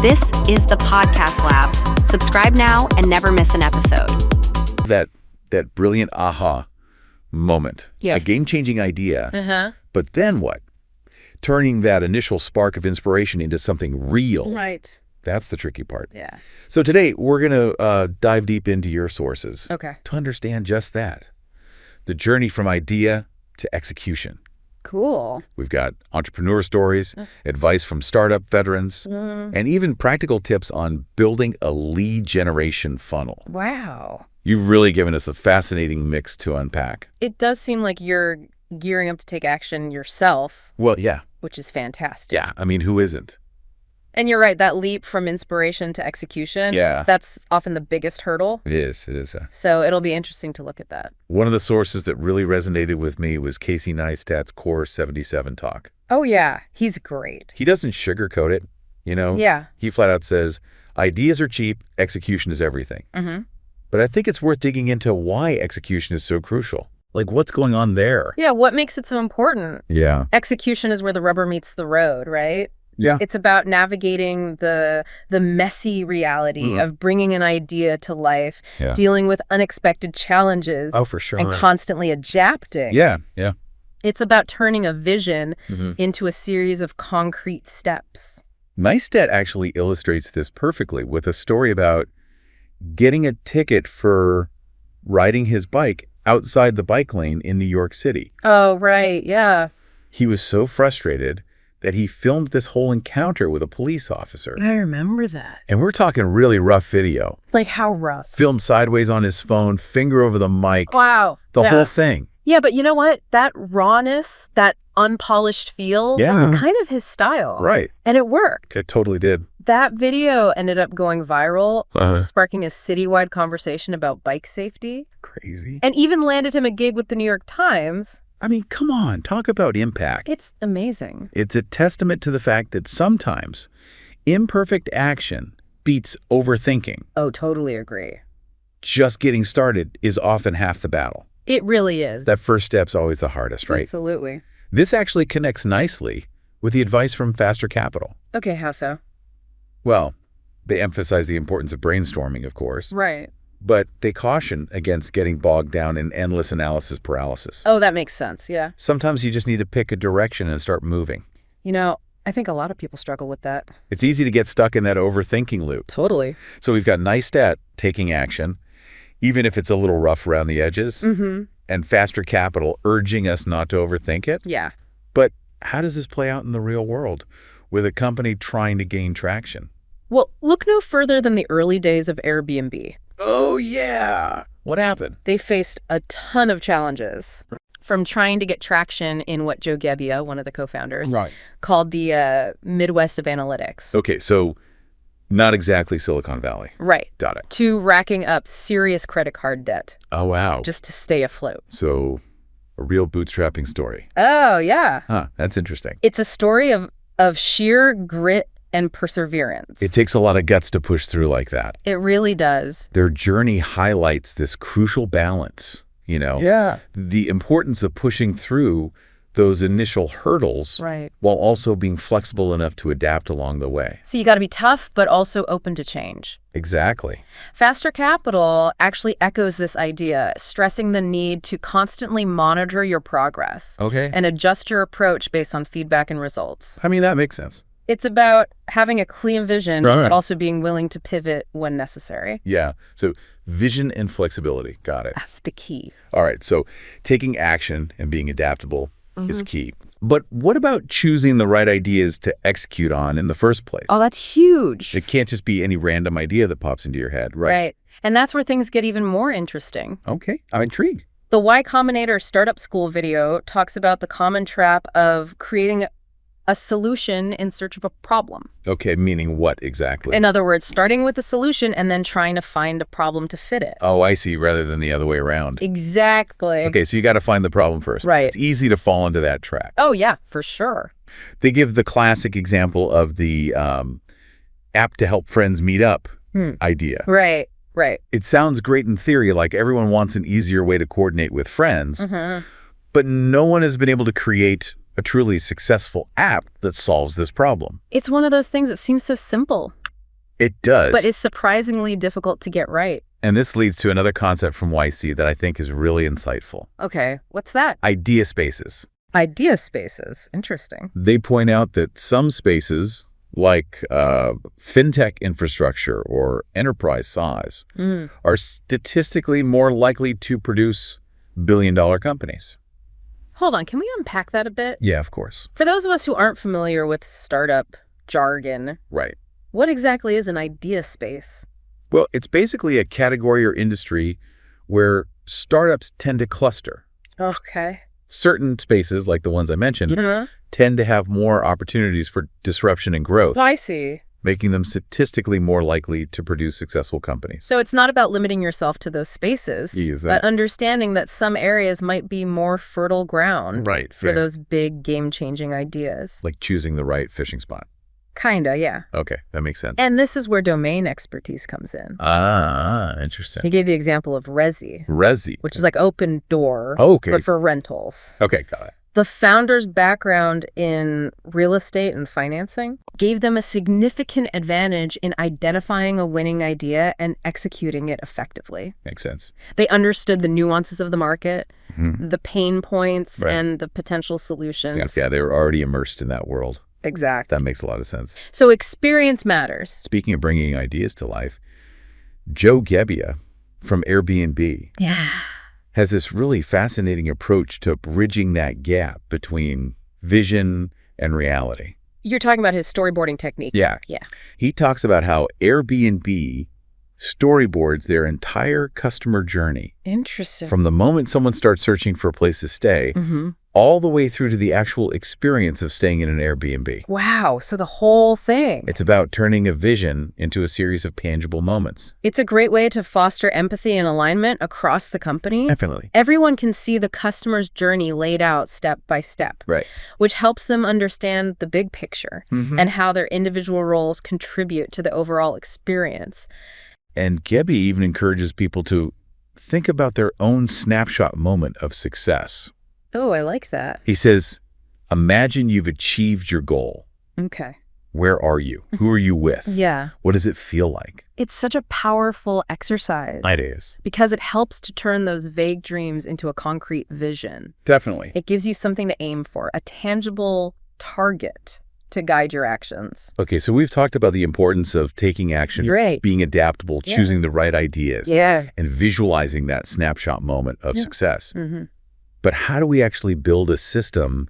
This is the Podcast Lab. Subscribe now and never miss an episode. That brilliant aha moment. Yeah. A game-changing idea. But then what? Turning that initial spark of inspiration into something real. Right. That's the tricky part. Yeah. So today, we're going to dive deep into your sources. Okay. To understand just that. The journey from idea to execution. Cool. We've got entrepreneur stories, advice from startup veterans, and even practical tips on building a lead generation funnel. Wow. You've really given us a fascinating mix to unpack. It does seem like you're gearing up to take action yourself. Well, yeah. Which is fantastic. Yeah. I mean, who isn't? And you're right, that leap from inspiration to execution, that's often the biggest hurdle. It is. So it'll be interesting to look at that. One of the sources that really resonated with me was Casey Neistat's Core 77 talk. Oh, yeah. He's great. He doesn't sugarcoat it, you know? Yeah. He flat out says, ideas are cheap, execution is everything. But I think it's worth digging into why execution is so crucial. Like, what's going on there? Yeah, what makes it so important? Yeah. Execution is where the rubber meets the road, right? Yeah. It's about navigating the messy reality of bringing an idea to life, dealing with unexpected challenges. Oh, for sure. And constantly adapting. Yeah. It's about turning a vision into a series of concrete steps. Neistat actually illustrates this perfectly with a story about getting a ticket for riding his bike outside the bike lane in New York City. Oh, right. Yeah. He was so frustrated that he filmed this whole encounter with a police officer. I remember that. And we're talking really rough video. Like how rough? Filmed sideways on his phone, finger over the mic. Wow. The whole thing. Yeah, but you know what? That rawness, that unpolished feel, that's kind of his style. Right. And it worked. It totally did. That video ended up going viral, sparking a citywide conversation about bike safety. Crazy. And even landed him a gig with the New York Times. I mean, come on, talk about impact. It's amazing. It's a testament to the fact that sometimes imperfect action beats overthinking. Oh, totally agree. Just getting started is often half the battle. It really is. That first step's always the hardest, right? Absolutely. This actually connects nicely with the advice from Faster Capital. Okay, how so? Well, they emphasize the importance of brainstorming, of course. Right. But they caution against getting bogged down in endless analysis paralysis. Oh, that makes sense, yeah. Sometimes you just need to pick a direction and start moving. You know, I think a lot of people struggle with that. It's easy to get stuck in that overthinking loop. Totally. So we've got Neistat taking action, even if it's a little rough around the edges, and Faster Capital urging us not to overthink it. Yeah. But how does this play out in the real world with a company trying to gain traction? Well, look no further than the early days of Airbnb. Oh, yeah. What happened? They faced a ton of challenges. From trying to get traction in what Joe Gebbia, one of the co-founders, called the Midwest of analytics. Okay, so not exactly Silicon Valley. Right. Got it. To racking up serious credit card debt. Oh, wow. Just to stay afloat. So a real bootstrapping story. Oh, yeah. Huh, that's interesting. It's a story of sheer grit and perseverance. It takes a lot of guts to push through like that. It really does. Their journey highlights this crucial balance, you know? Yeah. The importance of pushing through those initial hurdles while also being flexible enough to adapt along the way. So you got to be tough, but also open to change. Exactly. Faster Capital actually echoes this idea, stressing the need to constantly monitor your progress and adjust your approach based on feedback and results. I mean, that makes sense. It's about having a clear vision, but also being willing to pivot when necessary. Yeah. So vision and flexibility. Got it. That's the key. All right. So taking action and being adaptable is key. But what about choosing the right ideas to execute on in the first place? Oh, that's huge. It can't just be any random idea that pops into your head, right? Right. And that's where things get even more interesting. Okay. I'm intrigued. The Y Combinator Startup School video talks about the common trap of creating a solution in search of a problem. Okay, meaning what exactly? In other words, starting with a solution and then trying to find a problem to fit it. Oh, I see, rather than the other way around. Exactly. Okay, so you got to find the problem first. Right. It's easy to fall into that trap. Oh, yeah, for sure. They give the classic example of the app to help friends meet up idea. Right, right. It sounds great in theory, like everyone wants an easier way to coordinate with friends, but no one has been able to create a truly successful app that solves this problem. It's one of those things that seems so simple. It does. But is surprisingly difficult to get right. And this leads to another concept from YC that I think is really insightful. Okay, what's that? Idea spaces. Idea spaces. Interesting. They point out that some spaces, like fintech infrastructure or enterprise size, are statistically more likely to produce billion-dollar companies. Hold on, can we unpack that a bit? Yeah, of course. For those of us who aren't familiar with startup jargon, Right. what exactly is an idea space? Well, it's basically a category or industry where startups tend to cluster. Okay. Certain spaces, like the ones I mentioned, tend to have more opportunities for disruption and growth. I see. Making them statistically more likely to produce successful companies. So it's not about limiting yourself to those spaces, but understanding that some areas might be more fertile ground for those big game-changing ideas. Like choosing the right fishing spot. Kinda, yeah. Okay, that makes sense. And this is where domain expertise comes in. Ah, interesting. He gave the example of Resi. Resi. Which is like open door, but for rentals. Okay, got it. The founder's background in real estate and financing gave them a significant advantage in identifying a winning idea and executing it effectively. Makes sense. They understood the nuances of the market, the pain points, and the potential solutions. Yeah, they were already immersed in that world. Exactly. That makes a lot of sense. So experience matters. Speaking of bringing ideas to life, Joe Gebbia from Airbnb has this really fascinating approach to bridging that gap between vision and reality. You're talking about his storyboarding technique. Yeah. He talks about how Airbnb storyboards their entire customer journey. Interesting. From the moment someone starts searching for a place to stay, all the way through to the actual experience of staying in an Airbnb. Wow, so the whole thing. It's about turning a vision into a series of tangible moments. It's a great way to foster empathy and alignment across the company. Definitely. Everyone can see the customer's journey laid out step by step, which helps them understand the big picture and how their individual roles contribute to the overall experience. And Gebbia even encourages people to think about their own snapshot moment of success. Oh, I like that. He says, imagine you've achieved your goal. Okay. Where are you? Who are you with? Yeah. What does it feel like? It's such a powerful exercise. It is. Because it helps to turn those vague dreams into a concrete vision. Definitely. It gives you something to aim for, a tangible target to guide your actions. Okay, so we've talked about the importance of taking action, being adaptable, choosing the right ideas, and visualizing that snapshot moment of success. But how do we actually build a system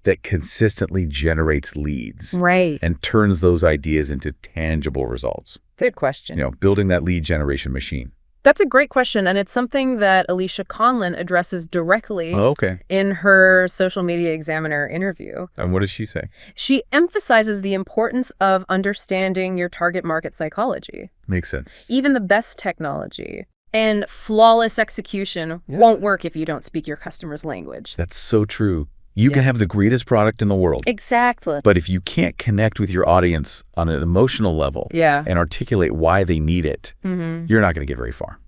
that consistently generates leads and turns those ideas into tangible results? Good question. You know, building that lead generation machine. That's a great question, and it's something that Alicia Conlon addresses directly in her Social Media Examiner interview. And what does she say? She emphasizes the importance of understanding your target market psychology. Makes sense. Even the best technology and flawless execution won't work if you don't speak your customer's language. That's so true. You can have the greatest product in the world. Exactly. But if you can't connect with your audience on an emotional level and articulate why they need it, you're not going to get very far.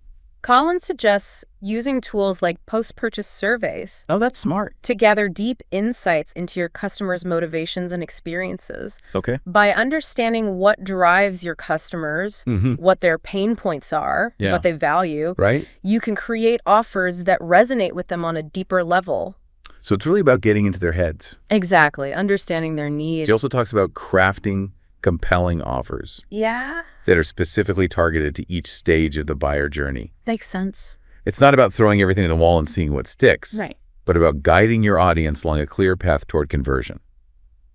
Collins suggests using tools like post-purchase surveys. Oh, that's smart. To gather deep insights into your customers' motivations and experiences. Okay. By understanding what drives your customers, what their pain points are, what they value, you can create offers that resonate with them on a deeper level. So it's really about getting into their heads. Exactly. Understanding their needs. She also talks about crafting compelling offers. That are specifically targeted to each stage of the buyer journey. Makes sense. It's not about throwing everything at the wall and seeing what sticks. But about guiding your audience along a clear path toward conversion.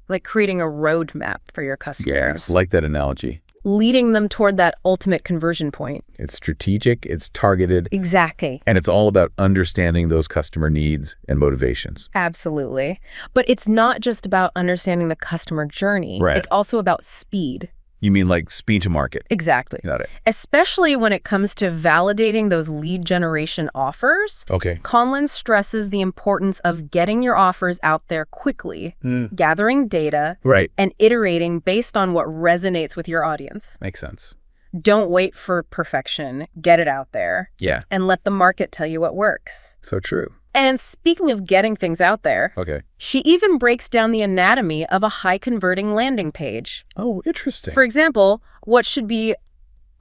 Like creating a roadmap for your customers. Yeah, like that analogy. Leading them toward that ultimate conversion point. It's strategic, it's targeted. Exactly. And it's all about understanding those customer needs and motivations. Absolutely. But it's not just about understanding the customer journey. It's also about speed. You mean like speed to market? Exactly. Got it. Especially when it comes to validating those lead generation offers. Conlon stresses the importance of getting your offers out there quickly, gathering data, and iterating based on what resonates with your audience. Makes sense. Don't wait for perfection. Get it out there. And let the market tell you what works. So true. And speaking of getting things out there, she even breaks down the anatomy of a high-converting landing page. Oh, interesting. For example, what should be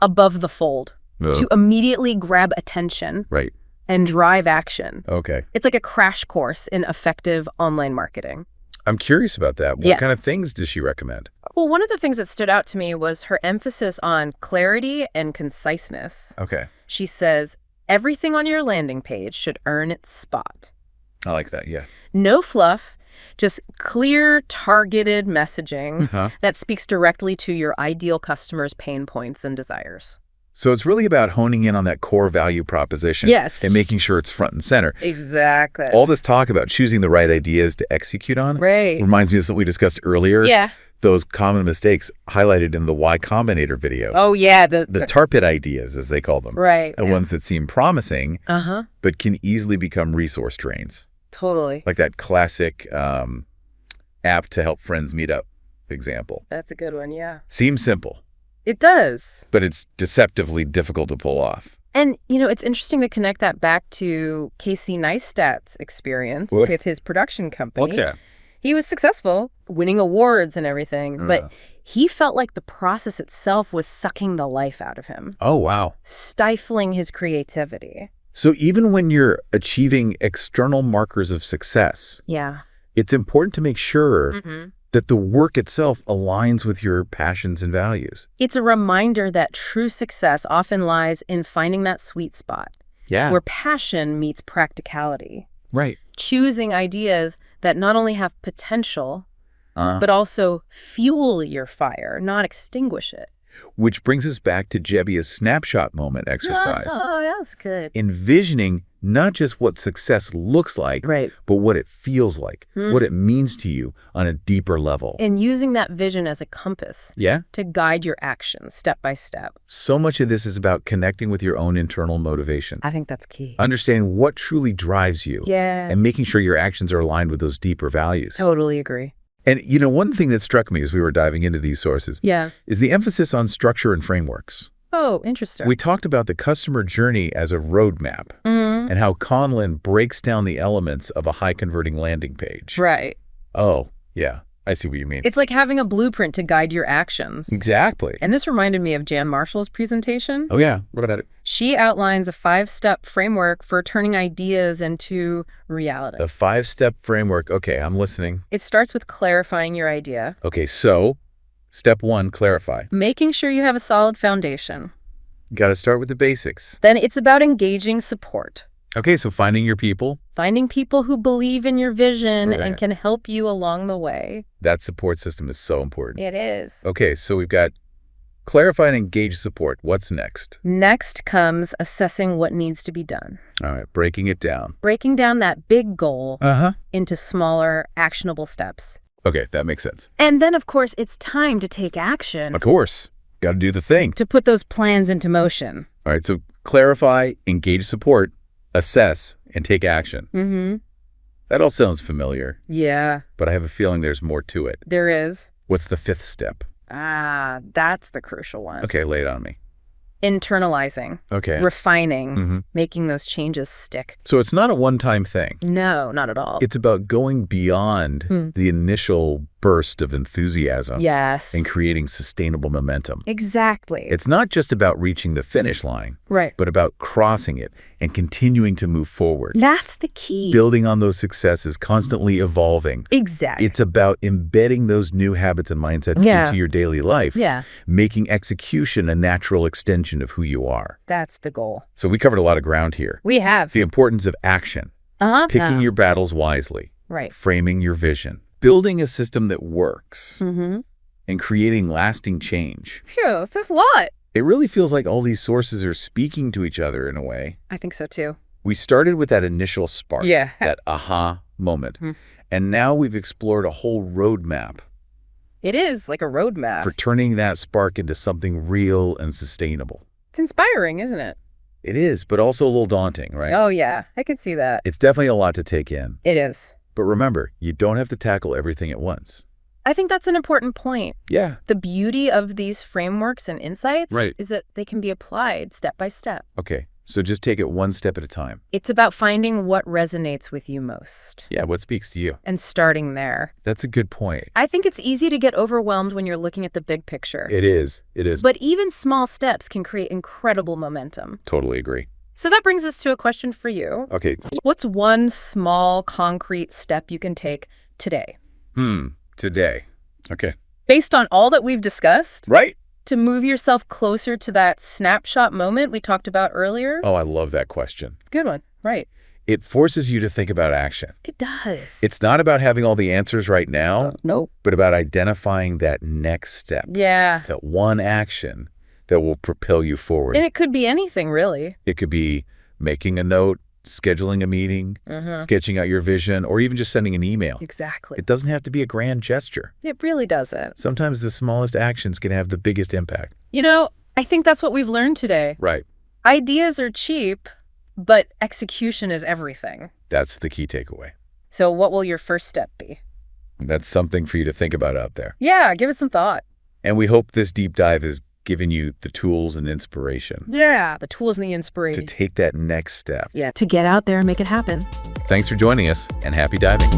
above the fold to immediately grab attention and drive action. Okay. It's like a crash course in effective online marketing. I'm curious about that. What kind of things does she recommend? Well, one of the things that stood out to me was her emphasis on clarity and conciseness. Okay. She says, everything on your landing page should earn its spot. I like that, yeah. No fluff, just clear, targeted messaging that speaks directly to your ideal customer's pain points and desires. So it's really about honing in on that core value proposition. Yes. And making sure it's front and center. Exactly. All this talk about choosing the right ideas to execute on reminds me of something we discussed earlier. Yeah. Those common mistakes highlighted in the Y Combinator video. Oh, yeah. The tar pit ideas, as they call them. Right. The ones that seem promising, but can easily become resource drains. Totally. Like that classic app to help friends meet up example. That's a good one, yeah. Seems simple. It does. But it's deceptively difficult to pull off. And, it's interesting to connect that back to Casey Neistat's experience with his production company. Okay. He was successful, winning awards and everything, but he felt like the process itself was sucking the life out of him. Oh, wow. Stifling his creativity. So even when you're achieving external markers of success, it's important to make sure that the work itself aligns with your passions and values. It's a reminder that true success often lies in finding that sweet spot where passion meets practicality. Right. Choosing ideas that not only have potential, but also fuel your fire, not extinguish it. Which brings us back to Jebbia's snapshot moment exercise. Oh, that's good. Envisioning not just what success looks like, but what it feels like, what it means to you on a deeper level. And using that vision as a compass to guide your actions step by step. So much of this is about connecting with your own internal motivation. I think that's key. Understanding what truly drives you. And making sure your actions are aligned with those deeper values. Totally agree. And, one thing that struck me as we were diving into these sources is the emphasis on structure and frameworks. Oh, interesting. We talked about the customer journey as a roadmap and how Conlin breaks down the elements of a high-converting landing page. Right. Oh, yeah. I see what you mean. It's like having a blueprint to guide your actions. Exactly. And this reminded me of Jan Marshall's presentation. Oh, yeah. What about it? She outlines a 5-step framework for turning ideas into reality. The 5-step framework. Okay, I'm listening. It starts with clarifying your idea. Okay, so step 1, clarify. Making sure you have a solid foundation. Got to start with the basics. Then it's about engaging support. Okay, so finding your people. Finding people who believe in your vision and can help you along the way. That support system is so important. It is. Okay, so we've got clarify and engage support. What's next? Next comes assessing what needs to be done. All right, breaking it down. Breaking down that big goal into smaller, actionable steps. Okay, that makes sense. And then, of course, it's time to take action. Of course. Got to do the thing. To put those plans into motion. All right, so clarify, engage support, assess, and take action. That all sounds familiar. Yeah. But I have a feeling there's more to it. There is. What's the 5th step? That's the crucial one. Okay, lay it on me. Internalizing. Okay. Refining. Making those changes stick. So it's not a one-time thing. No, not at all. It's about going beyond the initial burst of enthusiasm. Yes. And creating sustainable momentum. Exactly. It's not just about reaching the finish line. Right. But about crossing it and continuing to move forward. That's the key. Building on those successes, constantly evolving. Exactly. It's about embedding those new habits and mindsets into your daily life. Making execution a natural extension of who you are. That's the goal. So we covered a lot of ground here. We have. The importance of action. Picking your battles wisely. Right. Framing your vision. Building a system that works. And creating lasting change. Phew, that's a lot. It really feels like all these sources are speaking to each other in a way. I think so too. We started with that initial spark. Yeah. That aha moment. And now we've explored a whole roadmap. It is like a roadmap. For turning that spark into something real and sustainable. It's inspiring, isn't it? It is, but also a little daunting, right? Oh, yeah. I can see that. It's definitely a lot to take in. It is. But remember, you don't have to tackle everything at once. I think that's an important point. Yeah. The beauty of these frameworks and insights Right. is that they can be applied step by step. Okay. So just take it one step at a time. It's about finding what resonates with you most. Yeah, what speaks to you. And starting there. That's a good point. I think it's easy to get overwhelmed when you're looking at the big picture. It is. It is. But even small steps can create incredible momentum. Totally agree. So that brings us to a question for you. Okay. What's one small, concrete step you can take today? Today. Okay. Based on all that we've discussed? Right. To move yourself closer to that snapshot moment we talked about earlier? Oh, I love that question. It's a good one. Right. It forces you to think about action. It does. It's not about having all the answers right now. Nope. But about identifying that next step. Yeah. That one action that will propel you forward. And it could be anything, really. It could be making a note, scheduling a meeting, sketching out your vision, or even just sending an email. Exactly. It doesn't have to be a grand gesture. It really doesn't. Sometimes the smallest actions can have the biggest impact. I think that's what we've learned today. Right. Ideas are cheap, but execution is everything. That's the key takeaway. So what will your first step be? That's something for you to think about out there. Yeah, give it some thought. And we hope this deep dive has given you the tools and inspiration. Yeah, the tools and the inspiration. To take that next step. Yeah, to get out there and make it happen. Thanks for joining us, and happy diving.